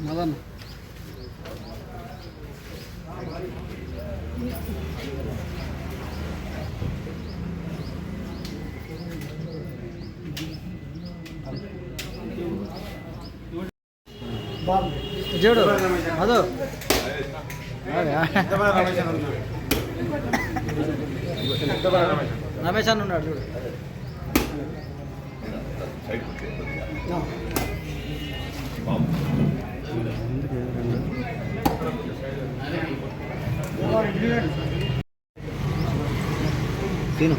మదన్ చూడు అదో రమేష్ అన్న ఉన్నాడు చూడు తిను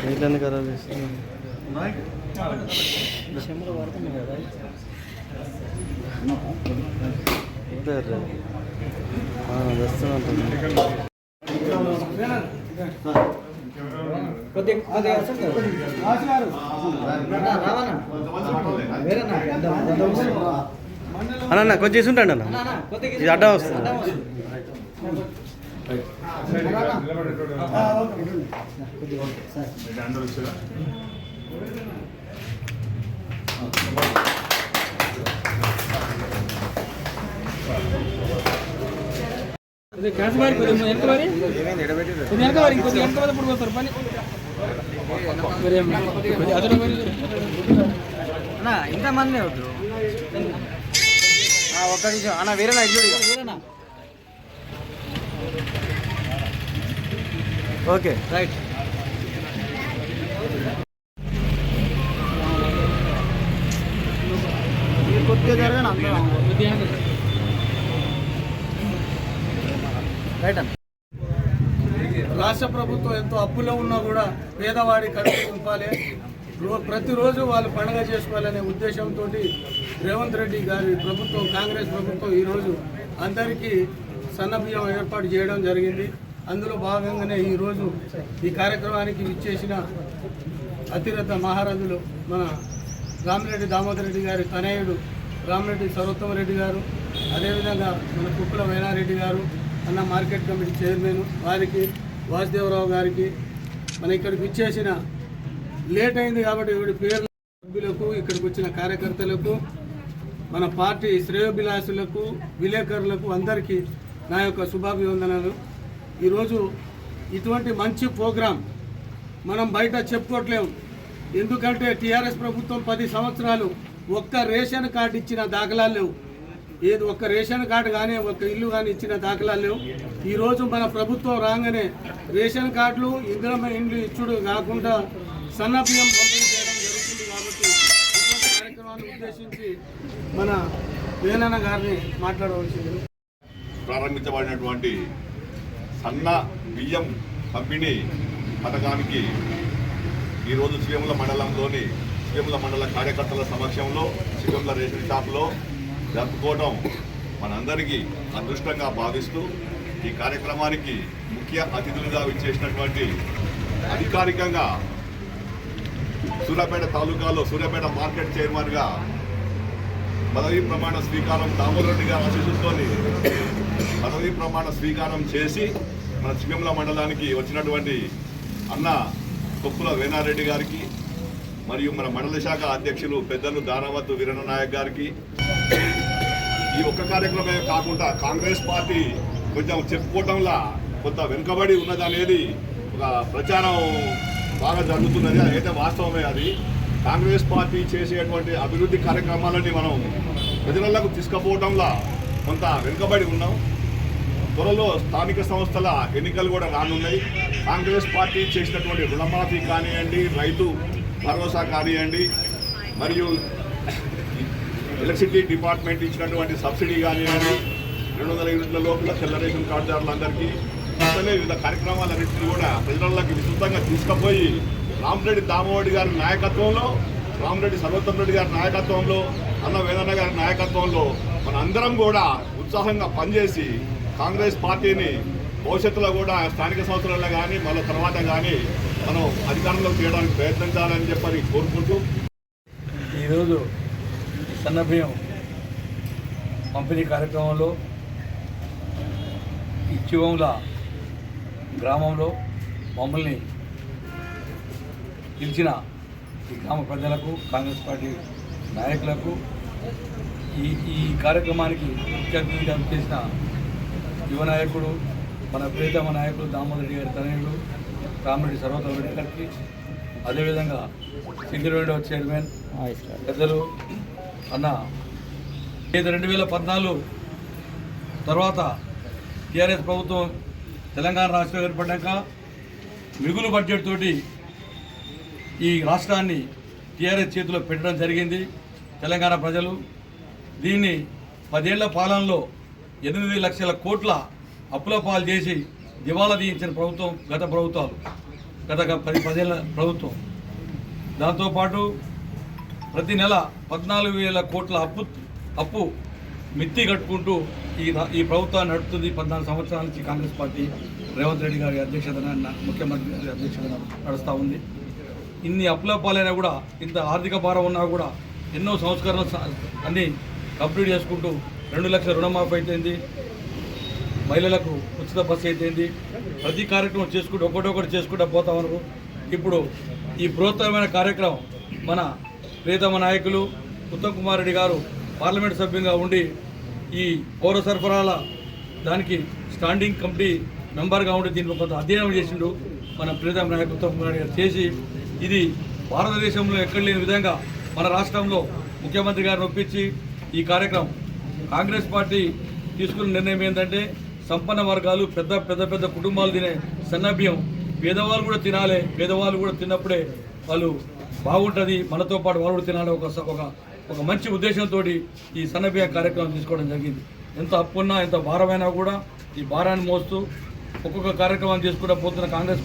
నీళ్ళని ఖరాబ్ చేస్తున్నాను అన్న కొంచెం తీసుంటాండి అన్న ఇది అడ్డం వస్తుంది ఇంతమంది ఒక్క నిమిషం అన్న వేరేనా వేరేనా ఓకే రైట్ కొద్దిగా జరగను రైట్ అన్న రాష్ట్ర ప్రభుత్వం ఎంతో అప్పులో ఉన్నా కూడా పేదవాడి కడుపు నింపాలి, ప్రతిరోజు వాళ్ళు పండుగ చేసుకోవాలనే ఉద్దేశంతో రేవంత్ రెడ్డి గారి ప్రభుత్వం, కాంగ్రెస్ ప్రభుత్వం ఈరోజు అందరికీ సన్నబియ్యం ఏర్పాటు చేయడం జరిగింది. అందులో భాగంగానే ఈరోజు ఈ కార్యక్రమానికి విచ్చేసిన అతిరథ మహారథులు మన రామిరెడ్డి దామోదర్ రెడ్డి గారి తనయుడు రామిరెడ్డి సర్వోత్తమరెడ్డి గారు, అదేవిధంగా మన కుక్కల వైనారెడ్డి గారు, అన్న మార్కెట్ కమిటీ చైర్మన్ వారికి, వాసుదేవరావు గారికి, మన ఇక్కడికి విచ్చేసిన లేట్ అయింది కాబట్టి ఇవి పేర్ల సభ్యులకు, ఇక్కడికి వచ్చిన కార్యకర్తలకు, మన పార్టీ శ్రేయోభిలాషులకు, విలేకరులకు అందరికీ నా యొక్క శుభాభివందనాలు. ఈరోజు ఇటువంటి మంచి ప్రోగ్రాం మనం బయట చెప్పుకోవట్లేము. ఎందుకంటే టీఆర్ఎస్ ప్రభుత్వం 10 సంవత్సరాలు ఒక్క రేషన్ కార్డు ఇచ్చిన దాఖలాలు లేవు. ఏది ఒక్క రేషన్ కార్డు కానీ ఒక్క ఇల్లు కానీ ఇచ్చిన దాఖలాలు లేవు. ఈరోజు మన ప్రభుత్వం రాగానే రేషన్ కార్డులు, ఇందిరమ్మ ఇండ్లు ఇచ్చుడు కాకుండా సన్నబియ్యం పంపిణీ చేయడం జరుగుతుంది. కాబట్టి ఇటువంటి కార్యక్రమాన్ని ఉద్దేశించి మన వేణన్న గారిని మాట్లాడవలసింది. ప్రారంభించబడినటువంటి సన్న బియ్యం పంపిణీ పథకానికి ఈరోజు శ్రీముల మండలంలోని శ్రీముల మండల కార్యకర్తల సమక్షంలో శ్రీముల రేషన్ షాప్లో జరుపుకోవడం మనందరికీ అదృష్టంగా భావిస్తూ ఈ కార్యక్రమానికి ముఖ్య అతిథులుగా విచ్చేసినటువంటి అధికారికంగా సూర్యాపేట తాలూకాలో సూర్యాపేట మార్కెట్ చైర్మన్గా పదవీ ప్రమాణ స్వీకారం దామోదర్ రెడ్డి గారి ఆశీస్సులతో పదవీ ప్రమాణ స్వీకారం చేసి మన శ్రీముల మండలానికి వచ్చినటువంటి అన్న కొప్పుల వేనారెడ్డి గారికి మరియు మన మండల శాఖ అధ్యక్షులు పెద్దలు దానవత్తు వీరన్న నాయక్ గారికి, ఈ ఒక్క కార్యక్రమమే కాకుండా కాంగ్రెస్ పార్టీ కొంచెం చెప్పుకోవటంలో కొంత వెనుకబడి ఉన్నదనేది ఒక ప్రచారం బాగా జరుగుతున్నది. అయితే వాస్తవమే. అది కాంగ్రెస్ పార్టీ చేసేటువంటి అభివృద్ధి కార్యక్రమాలని మనం ప్రజలకు తీసుకుపోవటంలో కొంత వెనుకబడి ఉన్నాం. త్వరలో స్థానిక సంస్థల ఎన్నికలు కూడా రానున్నాయి. కాంగ్రెస్ పార్టీ చేసినటువంటి రుణమాఫీ కానివ్వండి, రైతు భరోసా కానివ్వండి, మరియు ఎలక్ట్రిసిటీ డిపార్ట్మెంట్ ఇచ్చినటువంటి సబ్సిడీ కానివ్వండి, 200 యూనిట్ల లోపల తెల్ల రేషన్ కార్డుదారులందరికీ అసలే వివిధ కార్యక్రమాలన్నింటినీ కూడా ప్రజలకి విస్తృతంగా తీసుకుపోయి రామరెడ్డి దామోదర్ గారి నాయకత్వంలో, రామరెడ్డి సర్వోత్తమ్ రెడ్డి గారి నాయకత్వంలో, అన్న వేదన్న గారి నాయకత్వంలో మన అందరం కూడా ఉత్సాహంగా పనిచేసి కాంగ్రెస్ పార్టీని భవిష్యత్తులో కూడా స్థానిక సంస్థలలో కానీ మళ్ళీ తర్వాత కానీ మనం అధికారంలో చేయడానికి ప్రయత్నించాలని చెప్పని కోరుకుంటూ ఈరోజు సన్నబియ్యం పంపిణీ కార్యక్రమంలో ఈ చివంల గ్రామంలో మమ్మల్ని పిలిచిన ఈ గ్రామ ప్రజలకు, కాంగ్రెస్ పార్టీ నాయకులకు, ఈ కార్యక్రమానికి ముఖ్య అతిథిగా చేసిన యువ నాయకుడు, మన ప్రియతమ నాయకుడు దామోదర్ రెడ్డి గారి తనయుడు రామరెడ్డి సర్వోత్తమ్ రెడ్డి గారికి, అదేవిధంగా సింగరేణి చైర్మన్ పెద్దలు అన్న 2014 తర్వాత టీఆర్ఎస్ ప్రభుత్వం తెలంగాణ రాష్ట్రం ఏర్పడ్డాక మిగులు బడ్జెట్ తోటి ఈ రాష్ట్రాన్ని టీఆర్ఎస్ చేతిలో పెట్టడం జరిగింది. తెలంగాణ ప్రజలు దీన్ని 10 ఏళ్ల పాలనలో 8 లక్షల కోట్ల అప్పుల పాలు చేసి దివాలా తీయించిన ప్రభుత్వం గత ప్రభుత్వాలు, గత 10 ఏళ్ల ప్రభుత్వం. దాంతోపాటు ప్రతి నెల 14,000 కోట్ల అప్పు మిత్తి కట్టుకుంటూ ఈ ప్రభుత్వాన్ని నడుపుతుంది. 14 సంవత్సరాల నుంచి కాంగ్రెస్ పార్టీ రేవంత్ రెడ్డి గారి అధ్యక్షతన, ముఖ్యమంత్రి గారి అధ్యక్షతన నడుస్తూ ఉంది. ఇన్ని అప్పుల పాలైనా కూడా, ఇంత ఆర్థిక భారం ఉన్నా కూడా ఎన్నో సంస్కరణలు అన్నీ కంప్లీట్ చేసుకుంటూ 2 లక్షల రుణమాఫీ అయితేంది, మహిళలకు ఉచిత బస్సు అయితేంది, ప్రతి కార్యక్రమం చేసుకుంటూ ఒకటొకటి చేసుకుంటూ పోతా ఉన్నారు. ఇప్పుడు ఈ బృహత్తరమైన కార్యక్రమం మన ప్రియతమ నాయకులు ఉత్తమ్ కుమార్ రెడ్డి గారు పార్లమెంట్ సభ్యునిగా ఉండి ఈ పౌర సరఫరాల దానికి స్టాండింగ్ కమిటీ మెంబర్గా ఉండి దీనికి కొంత అధ్యయనం చేసిండు. మన ప్రియతమ నాయకులు ఉత్తమ్ కుమార్ రెడ్డి గారు చేసి ఇది భారతదేశంలో ఎక్కడ లేని విధంగా మన రాష్ట్రంలో ముఖ్యమంత్రి గారిని ఒప్పించి ఈ కార్యక్రమం కాంగ్రెస్ పార్టీ తీసుకున్న నిర్ణయం ఏంటంటే సంపన్న వర్గాలు, పెద్ద కుటుంబాలు తినే సన్నబియ్యం పేదవాళ్ళు కూడా తినాలి, పేదవాళ్ళు కూడా తిన్నప్పుడే వాళ్ళు బాగుంటుంది, మనతో పాటు వాళ్ళు కూడా తినాలి ఒక మంచి ఉద్దేశంతో ఈ సన్నబియ్యం కార్యక్రమం తీసుకోవడం జరిగింది. ఎంత అప్పున్నా, ఎంత భారమైనా కూడా ఈ భారాన్ని మోస్తూ ఒక్కొక్క కార్యక్రమం తీసుకుంటూ పోతున్న కాంగ్రెస్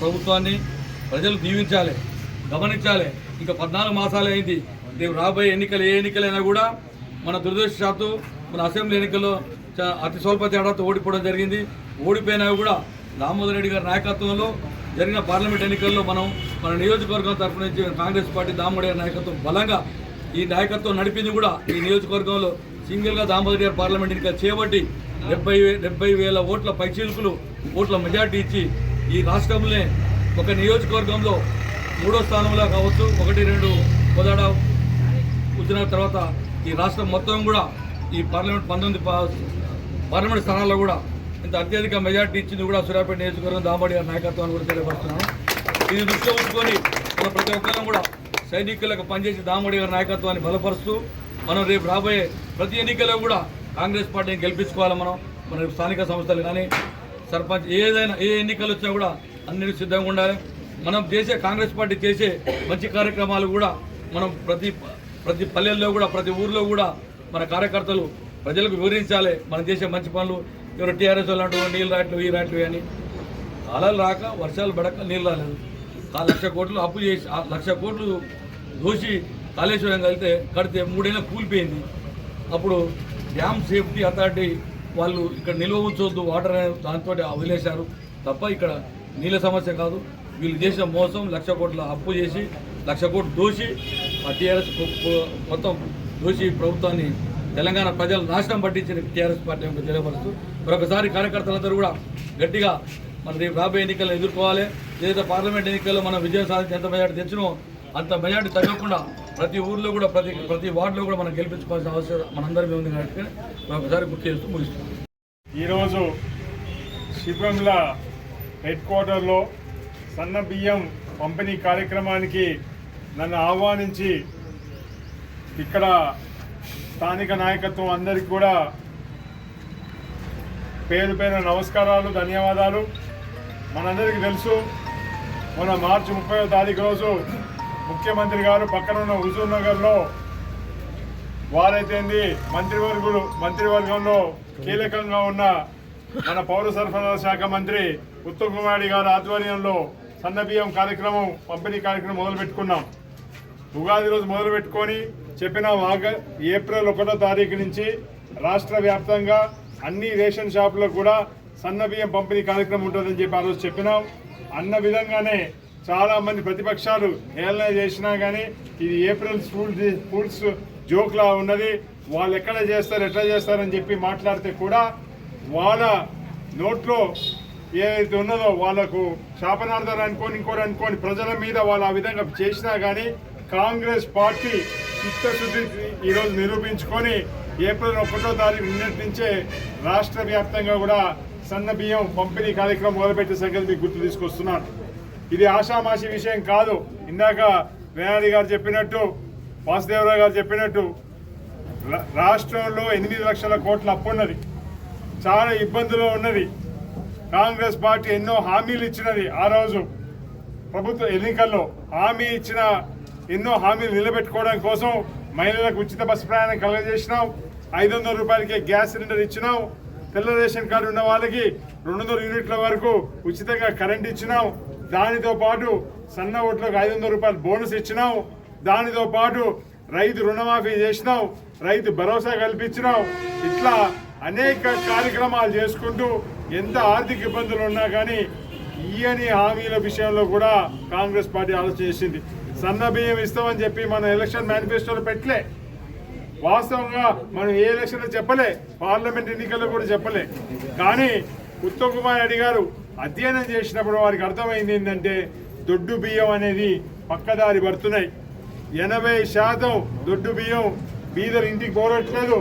ప్రభుత్వాన్ని ప్రజలు దీవించాలి, గమనించాలి. ఇంకా 14 మాసాలు అయింది. రేపు రాబోయే ఎన్నికలు ఏ ఎన్నికలైనా కూడా మన దురదృష్టవశాత్తు మన అసెంబ్లీ ఎన్నికల్లో అతి స్వల్ప తేడాతో ఓడిపోవడం జరిగింది. ఓడిపోయినా కూడా దామోదర్ రెడ్డి గారి నాయకత్వంలో జరిగిన పార్లమెంట్ ఎన్నికల్లో మన నియోజకవర్గం తరఫు నుంచి కాంగ్రెస్ పార్టీ దామోదర్ గారి నాయకత్వం బలంగా ఈ నాయకత్వం నడిపింది కూడా. ఈ నియోజకవర్గంలో సింగిల్గా దామోదర్ గారి పార్లమెంట్ ఎన్నికలు చేపట్టి 70,000 ఓట్ల పైచీలుకులు ఓట్ల మెజార్టీ ఇచ్చి ఈ రాష్ట్రంలో ఒక నియోజకవర్గంలో 3వ స్థానంలో కావచ్చు, 1-2 కోదాడ హుజూరాబాద్ తర్వాత ఈ రాష్ట్రం మొత్తం కూడా ఈ పార్లమెంట్ 19 పార్లమెంట్ స్థానాల్లో కూడా ఇంత అత్యధిక మెజార్టీ ఇచ్చింది కూడా సూర్యాపేట నియోజకవర్గం దామోదర్ గారి నాయకత్వాన్ని కూడా తెలియపరుస్తున్నాను. ఇది దృష్టిలో ఉంచుకొని మన ప్రతి ఒక్కరం కూడా సైనికులకు పనిచేసి దామోదర్ గారి నాయకత్వాన్ని బలపరుస్తూ మనం రేపు రాబోయే ప్రతి ఎన్నికల్లో కూడా కాంగ్రెస్ పార్టీని గెలిపించుకోవాలి. మన స్థానిక సంస్థలు కానీ సర్పంచ్ ఏదైనా ఏ ఎన్నికలు వచ్చినా కూడా అన్నిటి సిద్ధంగా ఉండాలి. మనం చేసే కాంగ్రెస్ పార్టీ చేసే మంచి కార్యక్రమాలు కూడా మనం ప్రతి పల్లెల్లో కూడా, ప్రతి ఊర్లో కూడా మన కార్యకర్తలు ప్రజలకు వివరించాలి. మనం చేసే మంచి పనులు. ఎవరు టీఆర్ఎస్ వాళ్ళు అంటూ నీళ్ళు రాయట్లు ఈ రాయట్లు అని, కాలాలు రాక వర్షాలు పడక నీళ్ళు రాలేదు. 1,00,000 కోట్లు అప్పు చేసి 1,00,000 కోట్లు దోషి కాళేశ్వరం కడితే 3 ఏళ్ళ కూలిపోయింది. అప్పుడు డ్యామ్ సేఫ్టీ అథారిటీ వాళ్ళు ఇక్కడ నిల్వ ఉంచొద్దు వాటర్ దాంతో వదిలేశారు తప్ప ఇక్కడ నీళ్ళ సమస్య కాదు. వీళ్ళు చేసిన మోసం 1,00,000 కోట్ల అప్పు చేసి 1,00,000 కోట్లు దోషి ఆ టీఆర్ఎస్ మొత్తం దోషి ప్రభుత్వాన్ని తెలంగాణ ప్రజలు నాశనం పట్టించిన టీఆర్ఎస్ పార్టీ తెలియపరుస్తూ మరొకసారి కార్యకర్తలందరూ కూడా గట్టిగా మన రేపు రాబోయే ఎన్నికలను ఎదుర్కోవాలి. ఏదైతే పార్లమెంట్ ఎన్నికల్లో మనం విజయం సాధించి ఎంత మెజార్టీ తెచ్చినో అంత మెజార్టీ తగ్గకుండా ప్రతి ఊర్లో కూడా ప్రతి వార్డులో కూడా మనం గెలిపించుకోవాల్సిన అవసరం మనందరం ఉంది కాబట్టి మరొకసారి గుర్తు చేస్తూ ముగిస్తున్నాం. ఈరోజు శివంల హెడ్ క్వార్టర్లో సన్న బియ్యం పంపిణీ కార్యక్రమానికి నన్ను ఆహ్వానించి ఇక్కడ స్థానిక నాయకత్వం అందరికీ కూడా పేరు నమస్కారాలు, ధన్యవాదాలు. మనందరికీ తెలుసు, మన మార్చి 30వ తారీఖు రోజు ముఖ్యమంత్రి గారు పక్కనున్న హుజూర్ నగర్లో వారైతేంది మంత్రివర్గంలో కీలకంగా ఉన్న మన పౌర సరఫరాల శాఖ మంత్రి ఉత్తమ్ కుమార్ గారి ఆధ్వర్యంలో సన్నబియ్యం కార్యక్రమం పంపిణీ కార్యక్రమం మొదలుపెట్టుకున్నాం. ఉగాది రోజు మొదలుపెట్టుకొని చెప్పిన ఏప్రిల్ 1వ తారీఖు నుంచి రాష్ట్ర వ్యాప్తంగా అన్ని రేషన్ షాపులకు కూడా సన్నబియ్యం పంపిణీ కార్యక్రమం ఉంటుందని చెప్పి ఆ రోజు చెప్పినాం. అన్న విధంగానే చాలా మంది ప్రతిపక్షాలు హేళన చేసినా కానీ ఇది ఏప్రిల్ ఫూల్స్ జోక్లా ఉన్నది, వాళ్ళు ఎక్కడ చేస్తారు ఎట్లా చేస్తారని చెప్పి మాట్లాడితే కూడా వాళ్ళ నోట్లో ఏదైతే ఉన్నదో వాళ్ళకు శాపనార్థాలు అనుకోని ప్రజల మీద వాళ్ళు ఆ విధంగా చేసినా కానీ కాంగ్రెస్ పార్టీ చిత్తశుద్ధి ఈరోజు నిరూపించుకొని ఏప్రిల్ 1వ తారీఖు నిన్నటి నుంచే రాష్ట్ర వ్యాప్తంగా కూడా సన్న బియ్యం పంపిణీ కార్యక్రమం మొదలుపెట్టే సంగతి మీకు గుర్తు తీసుకొస్తున్నాను. ఇది ఆషామాషి విషయం కాదు. ఇందాక వేణాడి గారు చెప్పినట్టు, వాసుదేవరావు గారు చెప్పినట్టు రాష్ట్రంలో 8 లక్షల కోట్ల అప్పు ఉన్నది, చాలా ఇబ్బందులు ఉన్నది. కాంగ్రెస్ పార్టీ ఎన్నో హామీలు ఇచ్చినది. ఆ రోజు ప్రభుత్వ ఎన్నికల్లో హామీ ఇచ్చిన ఎన్నో హామీలు నిలబెట్టుకోవడం కోసం మహిళలకు ఉచిత బస్సు ప్రయాణం కలుగజేసినాం, 500 రూపాయలకే గ్యాస్ సిలిండర్ ఇచ్చినాం, తెల్ల రేషన్ కార్డు ఉన్న వాళ్ళకి 200 యూనిట్ల వరకు ఉచితంగా కరెంట్ ఇచ్చినాం, దానితో పాటు సన్న ఓట్లకు 500 రూపాయలు బోనస్ ఇచ్చినాం, దానితో పాటు రైతు రుణమాఫీ చేసినాం, రైతు భరోసా కల్పించినాం. ఇట్లా అనేక కార్యక్రమాలు చేసుకుంటూ ఎంత ఆర్థిక ఇబ్బందులు ఉన్నా కానీ ఈయని హామీల విషయంలో కూడా కాంగ్రెస్ పార్టీ ఆలోచన చేసింది. సన్న బియ్యం ఇస్తామని చెప్పి మన ఎలక్షన్ మేనిఫెస్టోలో పెట్టలే, వాస్తవంగా మనం ఏ ఎలక్షన్లో చెప్పలే, పార్లమెంట్ ఎన్నికల్లో కూడా చెప్పలే. కానీ ఉత్తమ్ కుమార్ రెడ్డి గారు అధ్యయనం చేసినప్పుడు వారికి అర్థమైంది ఏంటంటే దొడ్డు బియ్యం అనేది పక్కదారి పడుతున్నాయి. 80% దొడ్డు బియ్యం బీదర్ ఇంటికి పోరట్లేదు.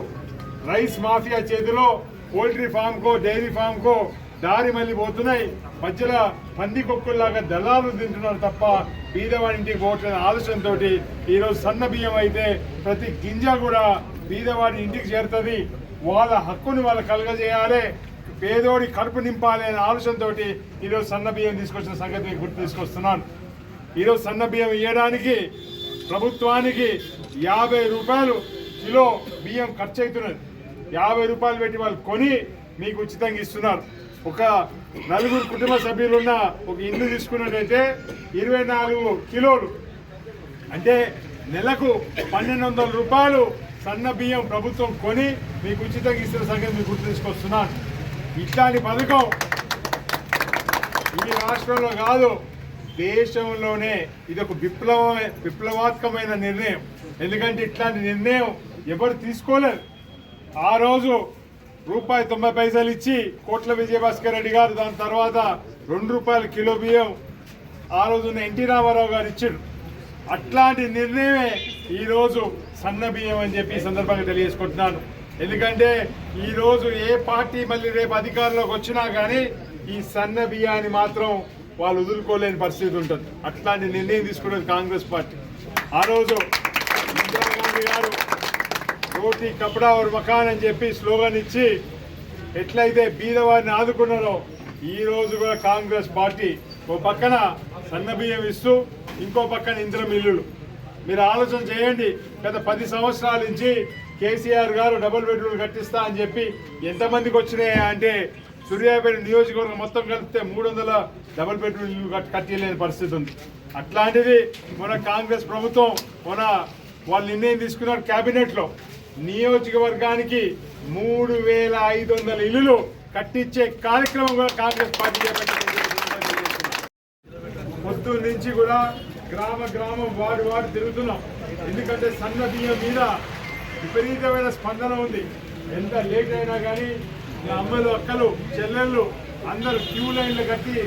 రైస్ మాఫియా చేతిలో పోల్ట్రీ ఫామ్కో డైరీ ఫామ్కో దారి మళ్ళీ పోతున్నాయి. మధ్యలో పందికొక్కుల్లాగా దళాలు తింటున్నారు తప్ప బీదవాడి ఇంటికి పోవట్లేని ఆలోచనతో ఈరోజు సన్న బియ్యం అయితే ప్రతి గింజ కూడా బీదవాడి ఇంటికి చేరుతుంది, వాళ్ళ హక్కుని వాళ్ళు కలగజేయాలి, పేదోడి కడుపు నింపాలి అనే ఆలోచనతో ఈరోజు సన్న బియ్యం తీసుకొచ్చిన సంగతి గుర్తు తీసుకొస్తున్నాను. ఈరోజు సన్న బియ్యం ఇవ్వడానికి ప్రభుత్వానికి 50 రూపాయలు కిలో బియ్యం ఖర్చు అవుతున్నది. 50 రూపాయలు పెట్టి వాళ్ళు కొని మీకు ఉచితంగా ఇస్తున్నారు. ఒక 4 కుటుంబ సభ్యులున్న ఒక ఇల్లు తీసుకున్నట్టయితే 24 కిలోలు అంటే నెలకు 1200 రూపాయలు సన్న బియ్యం ప్రభుత్వం కొని మీకు ఉచితంగా ఇస్తున్న సంగతి మీకు గుర్తు తీసుకొస్తున్నాను. ఇట్లాంటి పథకం ఈ రాష్ట్రంలో కాదు, దేశంలోనే ఇది ఒక విప్లవాత్మకమైన నిర్ణయం. ఎందుకంటే ఇట్లాంటి నిర్ణయం ఎవరు తీసుకోలేదు. ఆ రోజు ₹1.90 ఇచ్చి కోట్ల విజయభాస్కర్ రెడ్డి గారు, దాని తర్వాత ₹2 కిలో బియ్యం ఆ రోజున్న ఎన్టీ రామారావు గారు ఇచ్చారు. అట్లాంటి నిర్ణయమే ఈరోజు సన్న బియ్యం అని చెప్పి ఈ సందర్భంగా తెలియజేసుకుంటున్నాను. ఎందుకంటే ఈరోజు ఏ పార్టీ మళ్ళీ రేపు అధికారంలోకి వచ్చినా కానీ ఈ సన్న బియ్యాన్ని మాత్రం వాళ్ళు వదులుకోలేని పరిస్థితి ఉంటుంది. అట్లాంటి నిర్ణయం తీసుకున్నది కాంగ్రెస్ పార్టీ. ఆ రోజు ఇందిరాగాంధీ గారు రోటీ కపడా और మకాన్ అని చెప్పి స్లోగన్ ఇచ్చి ఎట్లయితే బీదవారిని ఆదుకున్నారో ఈ రోజు కూడా కాంగ్రెస్ పార్టీ ఓ పక్కన సన్న బియ్యం ఇస్తూ ఇంకో పక్కన ఇంద్రం ఇల్లులు. మీరు ఆలోచన చేయండి, గత 10 సంవత్సరాల నుంచి కేసీఆర్ గారు డబుల్ బెడ్రూమ్లు కట్టిస్తా అని చెప్పి ఎంతమందికి వచ్చినాయి అంటే సూర్యాపేట నియోజకవర్గం మొత్తం కలిపితే 300 డబుల్ బెడ్రూమ్ ఇల్లు కట్టలేని పరిస్థితి ఉంది. అట్లాంటిది మన కాంగ్రెస్ ప్రభుత్వం వాళ్ళు నిర్ణయం తీసుకున్నారు క్యాబినెట్లో నియోజకవర్గానికి 3500 ఇల్లులు కట్టించే కార్యక్రమం కూడా కాంగ్రెస్ పార్టీ చేపట్టింది. పొద్దున్న నుంచి కూడా గ్రామం వార్డు తిరుగుతున్నాం. ఎందుకంటే సన్న బియ్యం మీద విపరీతమైన స్పందన ఉంది. ఎంత లేట్ అయినా కానీ అమ్మలు అక్కలు చెల్లెళ్ళు అందరూ క్యూ లైన్లు కట్టి